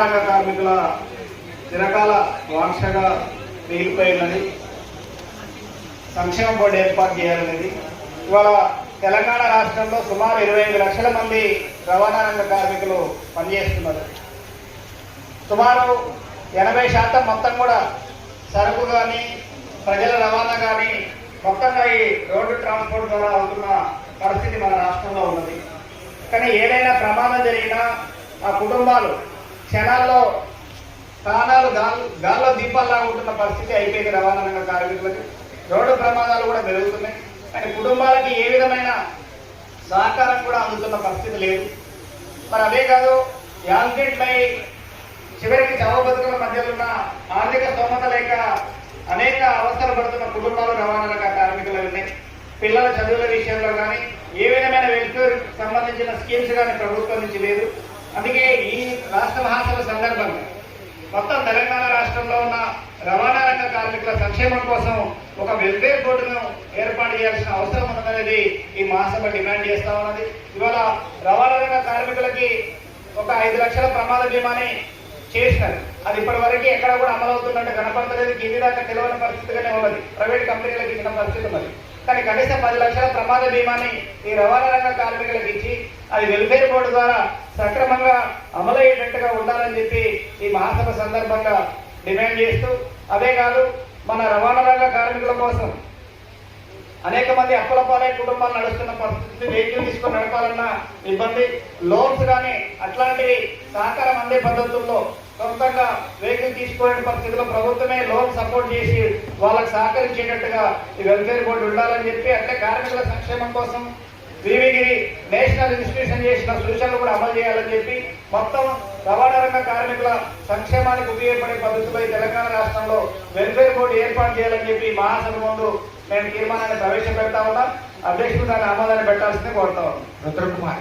రంగ కార్మికుల చిరకాల వాంఛగా మిగిలిపోయినది సంక్షేమ బోర్డు ఏర్పాటు చేయాలనేది. ఇవాళ తెలంగాణ రాష్ట్రంలో సుమారు 25 లక్షల మంది రవాణా రంగ కార్మికులు పనిచేస్తున్నారు. సుమారు 80% మొత్తం కూడా సరుకు కానీ ప్రజల రవాణా కానీ మొత్తంగా ఈ రోడ్డు ట్రాన్స్పోర్ట్ ద్వారా అవుతున్న పరిస్థితి మన రాష్ట్రంలో ఉన్నది. కానీ ఏదైనా ప్రమాదం జరిగినా ఆ కుటుంబాలు క్షణాల్లో ప్రాణాలు గాల్లో దీపాల్లాగా ఉంటున్న పరిస్థితి అయిపోయింది. రవాణా రంగ కార్మికులకి రోడ్డు ప్రమాదాలు కూడా పెరుగుతున్నాయి. కానీ కుటుంబాలకి ఏ విధమైన సహకారం కూడా అందుతున్న పరిస్థితి లేదు. మరి అదే కాదు, యాక్సిడెంట్లై చివరికి చావు బతుకుల మధ్యలో ఉన్న ఆర్థిక స్తోమత లేక అనేక అవస్థలు పడుతున్న కుటుంబాలు రవాణా రంగ కార్మికులు ఉన్నాయి. పిల్లల చదువుల విషయంలో కానీ ఏ విధమైన వెల్ఫేర్ సంబంధించిన స్కీమ్స్ కానీ ప్రభుత్వం నుంచి లేదు. అందుకే ఈ రాష్ట్ర మహాసభ సందర్భంగా మొత్తం తెలంగాణ రాష్ట్రంలో ఉన్న రవాణా రంగ కార్మికుల సంక్షేమం కోసం ఒక వెల్ఫేర్ బోర్డును ఏర్పాటు చేయాల్సిన అవసరం ఉన్నదనేది ఈ మహాసభ డిమాండ్ చేస్తా ఉన్నది. ఇవాళ రవాణా రంగ కార్మికులకి ఒక 5 లక్షల ప్రమాద బీమాని చేసినారు. అది ఇప్పటి వరకు ఎక్కడ కూడా అమలవుతున్నట్టు కనపడతలేదు. కింది దాకా తెలియని పరిస్థితిగానే ఉన్నది. ప్రైవేట్ కంపెనీలకు ఇచ్చిన పరిస్థితి ఉన్నది. కానీ కనీసం 10 లక్షల ప్రమాద బీమాని ఈ రవాణా రంగ కార్మికులకు ఇచ్చి అది వెల్ఫేర్ బోర్డు ద్వారా సక్రమంగా అమలయ్యేటట్టుగా ఉండాలని చెప్పి ఈ మహాసభ సందర్భంగా డిమాండ్ చేస్తూ, అదే కాదు మన రవాణా రంగ కార్మికుల కోసం అనేక మంది అప్పుల పాలై కుటుంబాలు నడుస్తున్న పరిస్థితి. వెహికల్ తీసుకొని నడపాలన్న ఇబ్బంది, లోన్స్ కానీ అట్లాంటివి సహకారం అందే పద్ధతుల్లో సొంతంగా వెహికల్ తీసుకునే పరిస్థితిలో ప్రభుత్వమే లోన్ సపోర్ట్ చేసి వాళ్ళకి సహకరించేటట్టుగా ఈ వెల్ఫేర్ బోర్డు ఉండాలని చెప్పి, అంటే కార్మికుల సంక్షేమం కోసం వివిగిరి నేషనల్ ఇన్స్టిట్యూషన్ చేసిన సూచనలు కూడా అమలు చేయాలని చెప్పి మొత్తం రవాణా రంగ కార్మికుల సంక్షేమానికి ఉపయోగపడే పద్ధతిలో ఈ తెలంగాణ రాష్ట్రంలో వెల్ఫేర్ బోర్డు ఏర్పాటు చేయాలని చెప్పి మహాసభ ముందు మేము తీర్మానాన్ని ప్రవేశపెడతా ఉన్నాం. అధ్యక్షుడు దాని ఆమోదాన్ని పెట్టాల్సిందే కోరుతా ఉన్నాం. రుద్రకుమార్.